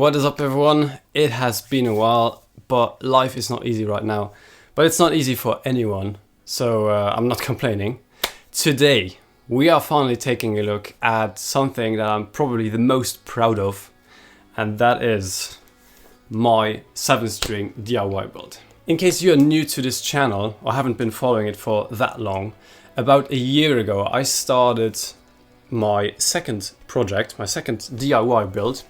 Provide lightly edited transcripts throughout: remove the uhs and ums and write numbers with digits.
What is up, everyone? It has been a while, but life is not easy right now. But it's not easy for anyone, so I'm not complaining. Today, we are finally taking a look at something that I'm probably the most proud of, and that is my 7-string DIY build. In case you are new to this channel or haven't been following it for that long, about a year ago I started my second project, my second DIY build.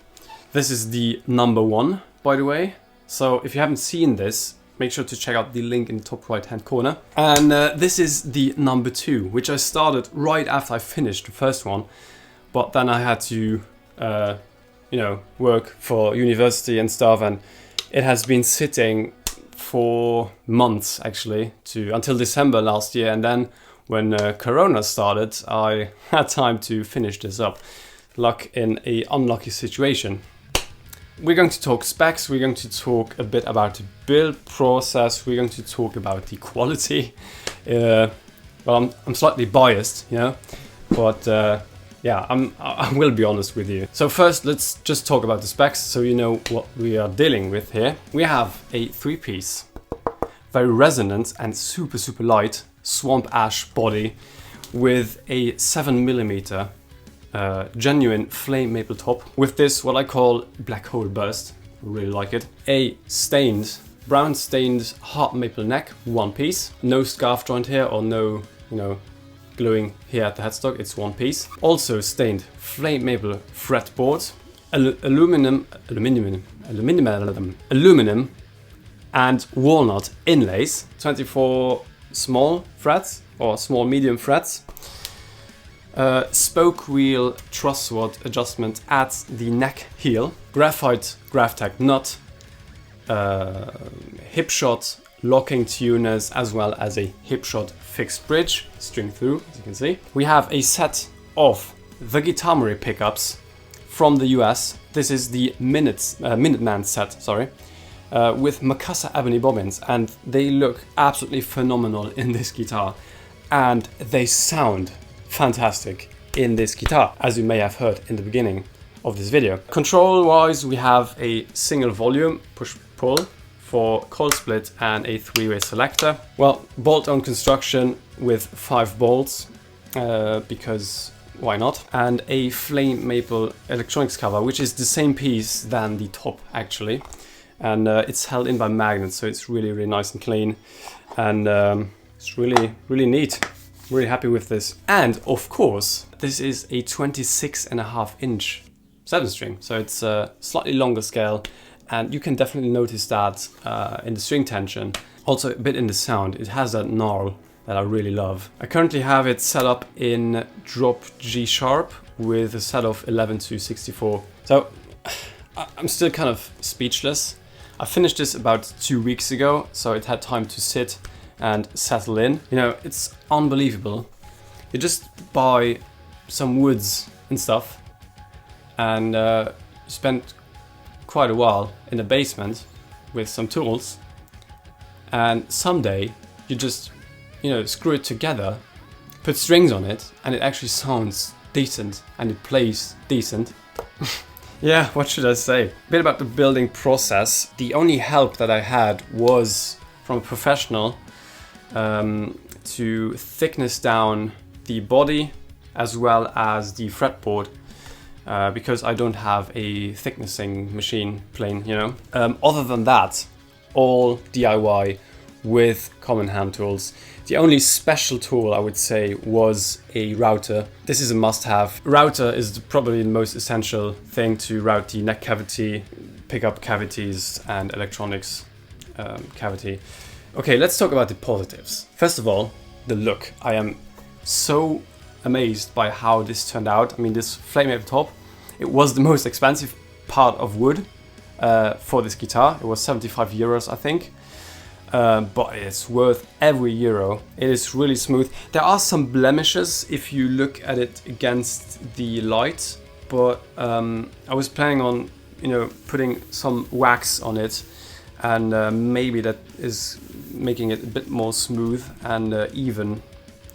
This is the number 1, by the way. So if you haven't seen this, make sure to check out the link in the top right hand corner. And this is the number 2, which I started right after I finished the first one. But then I had to, work for university and stuff, and it has been sitting for months actually, until December last year. And then when Corona started, I had time to finish this up. Luck in an unlucky situation. We're going to talk specs, we're going to talk a bit about the build process, we're going to talk about the quality. Well, I'm slightly biased, but I will be honest with you. So first, let's just talk about the specs so you know what we are dealing with here. We have a 3-piece, very resonant and super light swamp ash body with a 7mm genuine flame maple top with this what I call black hole burst. I really like it. A brown stained hard maple neck, 1 piece. No scarf joint here or no gluing here at the headstock. It's 1 piece. Also stained flame maple fretboard, aluminum and walnut inlays. 24 small frets or small medium frets. Spoke wheel truss rod adjustment at the neck heel, graphite GraphTech nut, hip shot locking tuners, as well as a hip shot fixed bridge, string through, as you can see. We have a set of the Guitarmery pickups from the US. This is the Minuteman set, with Macassa ebony bobbins, and they look absolutely phenomenal in this guitar, and they sound fantastic in this guitar, as you may have heard in the beginning of this video. Control wise, we have a single volume push-pull for coil split and a 3-way selector. Well, bolt-on construction with 5 bolts, because why not? And a flame maple electronics cover, which is the same piece than the top actually, and it's held in by magnets, so it's really nice and clean, and it's really neat. Really happy with this. And of course, this is a 26.5-inch 7-string, so it's a slightly longer scale, and you can definitely notice that in the string tension, also a bit in the sound. It has that gnarl that I really love. I currently have it set up in drop G sharp with a set of 11 to 64. So I'm still kind of speechless. I finished this about 2 weeks ago, so it had time to sit and settle in. It's unbelievable. You just buy some woods and stuff, and spend quite a while in the basement with some tools, and someday you just screw it together, put strings on it, and it actually sounds decent and it plays decent. Yeah, what should I say? A bit about the building process. The only help that I had was from a professional to thickness down the body as well as the fretboard, because I don't have a thicknessing machine plane, Other than that, all DIY with common hand tools. The only special tool I would say was a router. This is a must-have. Router is probably the most essential thing to route the neck cavity, pickup cavities, and electronics cavity. Okay, let's talk about the positives. First of all, the look. I am so amazed by how this turned out. I mean, this flame maple top, it was the most expensive part of wood for this guitar. It was 75 euros, I think. But it's worth every euro. It is really smooth. There are some blemishes if you look at it against the light, but I was planning on, putting some wax on it, and maybe that is making it a bit more smooth and even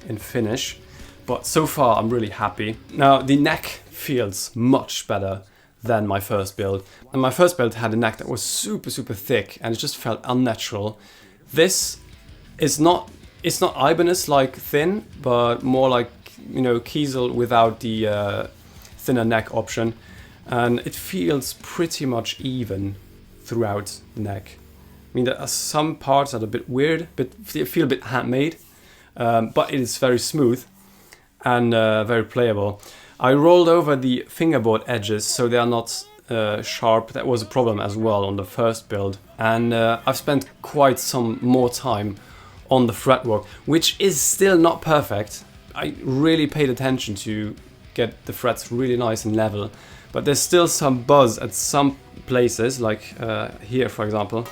in finish. But so far I'm really happy. Now the neck feels much better than my first build. And my first build had a neck that was super thick and it just felt unnatural. This is not, it's not Ibanez like thin, but more like, you know, Kiesel without the thinner neck option. And it feels pretty much even throughout the neck. I mean, there are some parts that are a bit weird, but they feel a bit handmade, but it is very smooth and very playable. I rolled over the fingerboard edges so they are not sharp. That was a problem as well on the first build. And I've spent quite some more time on the fretwork, which is still not perfect. I really paid attention to get the frets really nice and level, but there's still some buzz at some places, like here for example.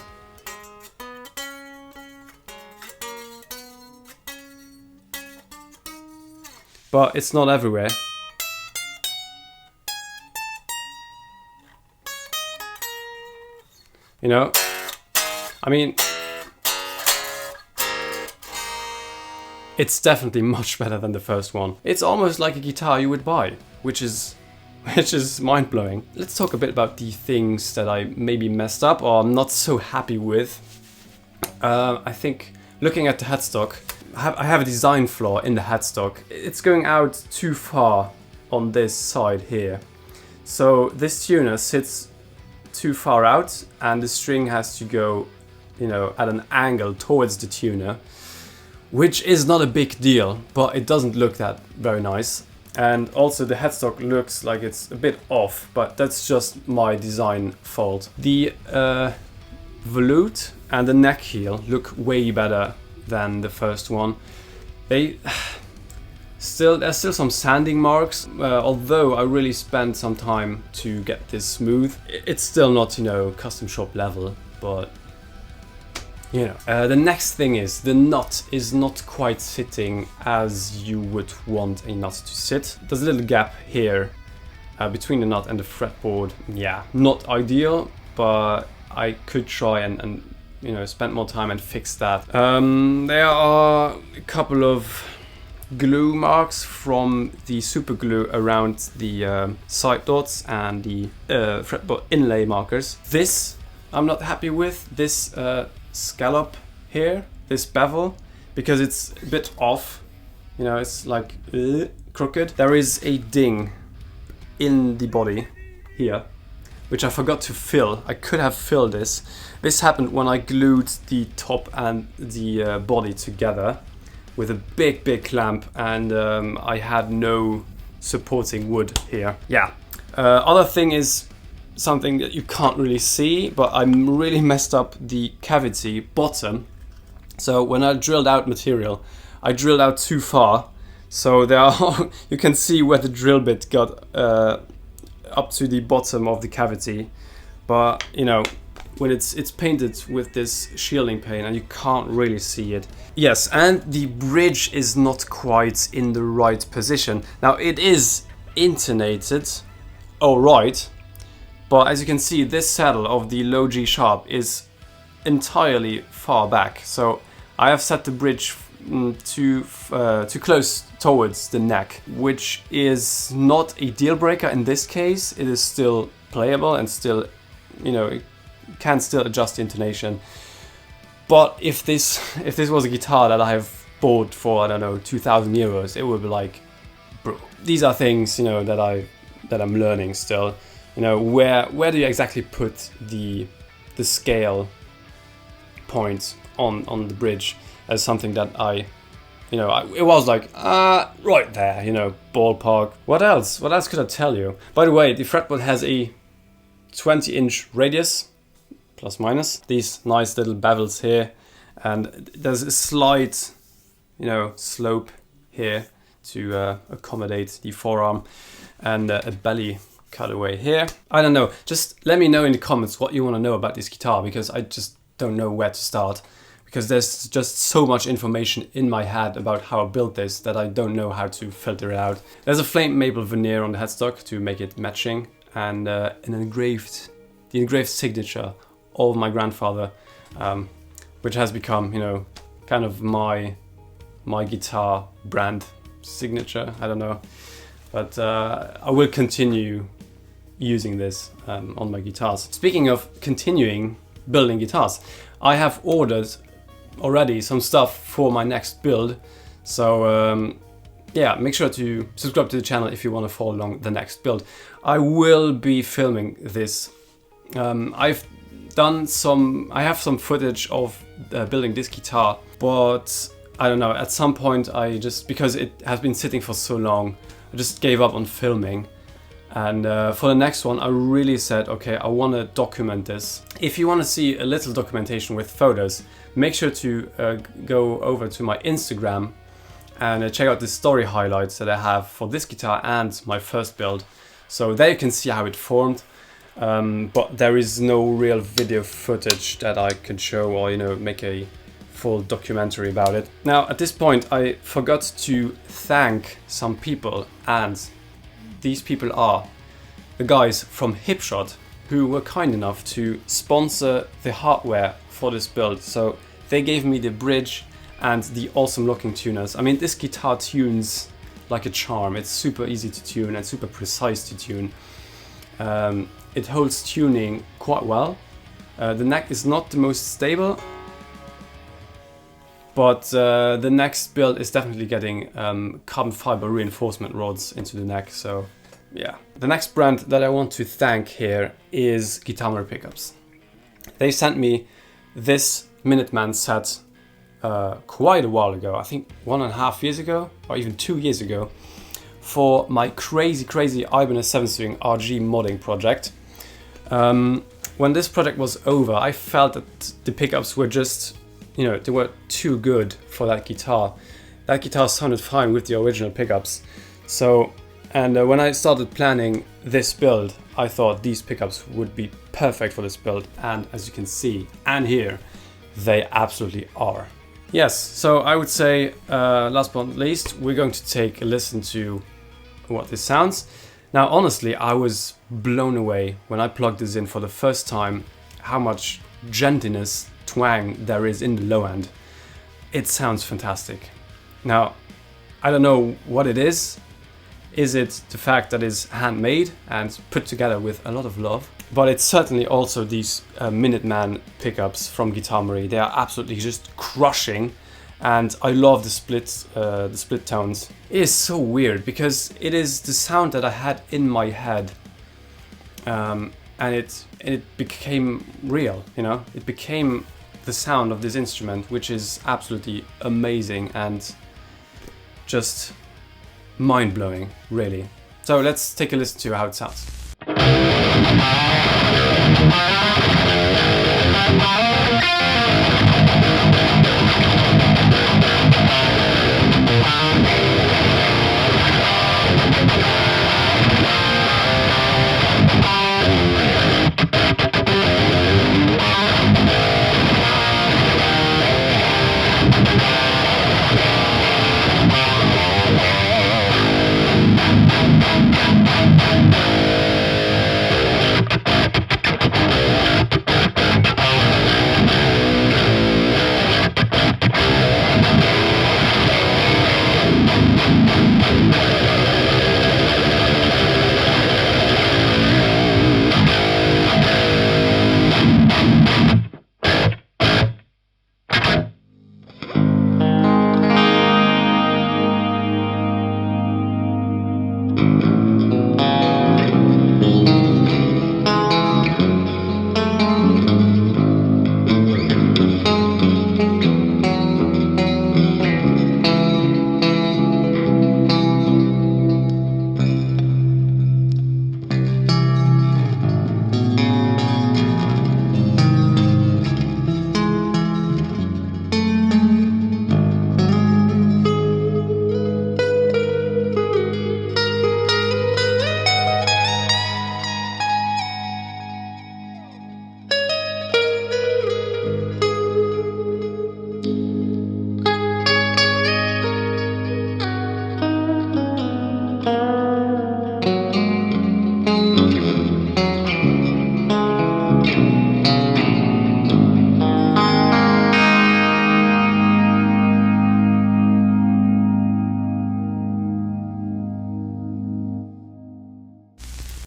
But it's not everywhere. You know, I mean, it's definitely much better than the first one. It's almost like a guitar you would buy, which is mind-blowing. Let's talk a bit about the things that I maybe messed up or I'm not so happy with. I think looking at the headstock, I have a design flaw in the headstock. It's going out too far on this side here. So this tuner sits too far out and the string has to go, you know, at an angle towards the tuner, which is not a big deal, but it doesn't look that very nice. And also the headstock looks like it's a bit off, but that's just my design fault. The volute and the neck heel look way better than the first one. There's still some sanding marks, although I really spent some time to get this smooth. It's still not, you know, custom shop level, but you know. The next thing is the nut is not quite sitting as you would want a nut to sit. There's a little gap here between the nut and the fretboard. Yeah, not ideal, but I could try and you know, spend more time and fix that. There are a couple of glue marks from the super glue around the side dots and the fretboard inlay markers. This I'm not happy with, this scallop here, this bevel, because it's a bit off, you know, it's like crooked. There is a ding in the body here, which I forgot to fill. I could have filled this. This happened when I glued the top and the body together with a big clamp, and I had no supporting wood here. Yeah. Other thing is something that you can't really see, but I really messed up the cavity bottom. So when I drilled out material, I drilled out too far. So there are you can see where the drill bit got up to the bottom of the cavity, but you know, when it's painted with this shielding paint and you can't really see it. Yes, and the bridge is not quite in the right position. Now it is intonated, alright, but as you can see, this saddle of the low G sharp is entirely far back. So I have set the bridge too close towards the neck, which is not a deal breaker in this case. It is still playable and still, you know, it can still adjust the intonation. But if this was a guitar that I have bought for, I don't know, 2,000 euros, it would be like, bro. These are things, you know, that I'm learning still. You know, where do you exactly put the scale point on the bridge as something that you know, it was like, right there, you know, ballpark. What else? What else could I tell you? By the way, the fretboard has a 20-inch radius, plus minus. These nice little bevels here, and there's a slight, you know, slope here to accommodate the forearm, and a belly cutaway here. I don't know. Just let me know in the comments what you want to know about this guitar, because I just don't know where to start. Because there's just so much information in my head about how I built this that I don't know how to filter it out. There's a flame maple veneer on the headstock to make it matching, and the engraved signature of my grandfather, which has become, you know, kind of my guitar brand signature. I don't know, but I will continue using this on my guitars. Speaking of continuing building guitars, I have ordered already some stuff for my next build. So yeah, make sure to subscribe to the channel if you want to follow along the next build. I will be filming this. I have some footage of building this guitar, but I don't know, at some point because it has been sitting for so long, I just gave up on filming. And for the next one, I really said, okay, I want to document this. If you want to see a little documentation with photos, make sure to go over to my Instagram and check out the story highlights that I have for this guitar and my first build. So there you can see how it formed, but there is no real video footage that I can show or, you know, make a full documentary about it. Now, at this point, I forgot to thank some people, and these people are the guys from Hipshot, who were kind enough to sponsor the hardware for this build. So they gave me the bridge and the awesome looking tuners. I mean, this guitar tunes like a charm. It's super easy to tune and super precise to tune. It holds tuning quite well. The neck is not the most stable, but the next build is definitely getting carbon fiber reinforcement rods into the neck. So yeah. The next brand that I want to thank here is Guitar Pickups. They sent me this Minuteman set quite a while ago, I think 1.5 years ago or even 2 years ago, for my crazy Ibanez 7-string RG modding project. When this project was over, I felt that the pickups were just, you know, they were too good for that guitar. That guitar sounded fine with the original pickups. So, and when I started planning this build, I thought these pickups would be perfect for this build, and as you can see and hear, they absolutely are. Yes, so I would say, last but not least, we're going to take a listen to what this sounds. Now, honestly, I was blown away when I plugged this in for the first time, how much gentleness, twang there is in the low end. It sounds fantastic. Now, I don't know what it is. Is it the fact that it's handmade and put together with a lot of love? But it's certainly also these Minuteman pickups from Guitar Marie. They are absolutely just crushing, and I love the split tones. It is so weird because it is the sound that I had in my head, and it became real. You know, it became the sound of this instrument, which is absolutely amazing and just mind-blowing, really. So let's take a listen to how it sounds.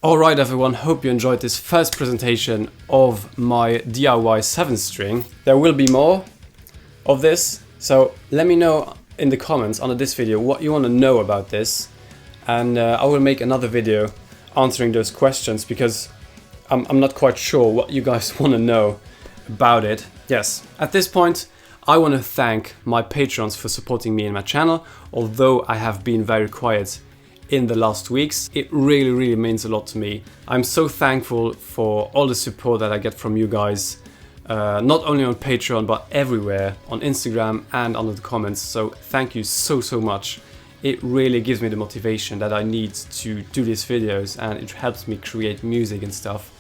Alright everyone, hope you enjoyed this first presentation of my DIY 7 string. There will be more of this, so let me know in the comments under this video what you want to know about this, and I will make another video answering those questions, because I'm not quite sure what you guys want to know about it. Yes, at this point I want to thank my patrons for supporting me in my channel. Although I have been very quiet in the last weeks, it really means a lot to me. I'm so thankful for all the support that I get from you guys, not only on Patreon but everywhere, on Instagram and under the comments. So thank you so much. It really gives me the motivation that I need to do these videos, and it helps me create music and stuff.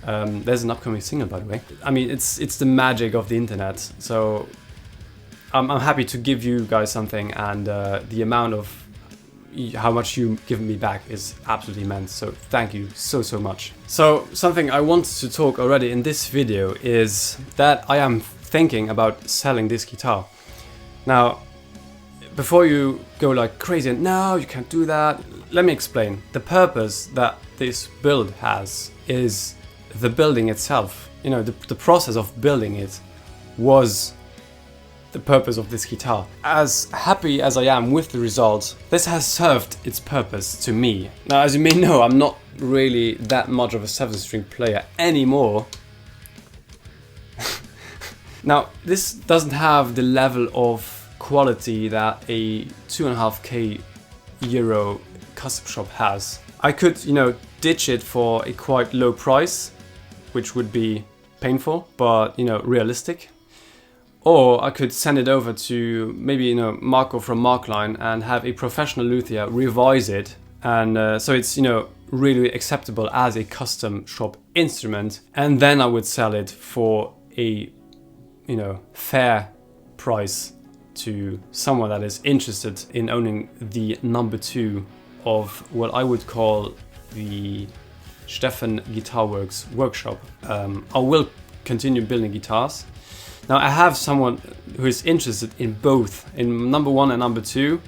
There's an upcoming single, by the way. I mean, it's the magic of the internet, so I'm happy to give you guys something, and the amount of how much you give me back is absolutely immense, so thank you so much. So something I wanted to talk already in this video is that I am thinking about selling this guitar. Now, before you go like crazy and no, you can't do that, let me explain. The purpose that this build has is the building itself. You know, the process of building it was the purpose of this guitar. As happy as I am with the results, this has served its purpose to me. Now, as you may know, I'm not really that much of a 7-string player anymore. Now, this doesn't have the level of quality that a 2.5k euro custom shop has. I could, you know, ditch it for a quite low price, which would be painful, but, you know, realistic. Or I could send it over to maybe, you know, Marco from Markline and have a professional luthier revise it, and so it's, you know, really acceptable as a custom shop instrument. And then I would sell it for a, you know, fair price to someone that is interested in owning the number 2 of what I would call the Steffen Guitar Works workshop. I will continue building guitars. Now, I have someone who is interested in both, in number 1 and number 2,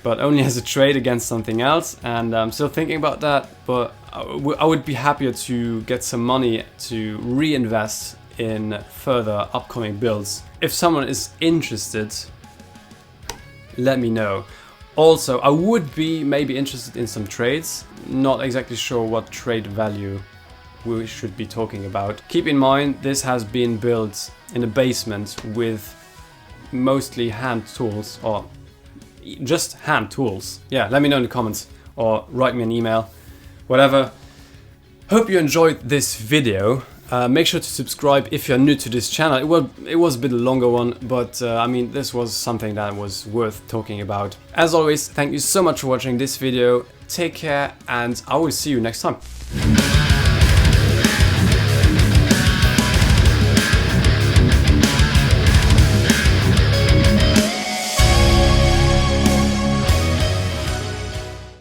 but only as a trade against something else, and I'm still thinking about that. But I would be happier to get some money to reinvest in further upcoming builds. If someone is interested, let me know. Also, I would be maybe interested in some trades. Not exactly sure what trade value we should be talking about. Keep in mind, this has been built in a basement with mostly hand tools, or just hand tools. Yeah, let me know in the comments or write me an email, whatever. Hope you enjoyed this video. Make sure to subscribe if you're new to this channel. It was a bit longer one, but I mean, this was something that was worth talking about. As always, thank you so much for watching this video. Take care, and I will see you next time.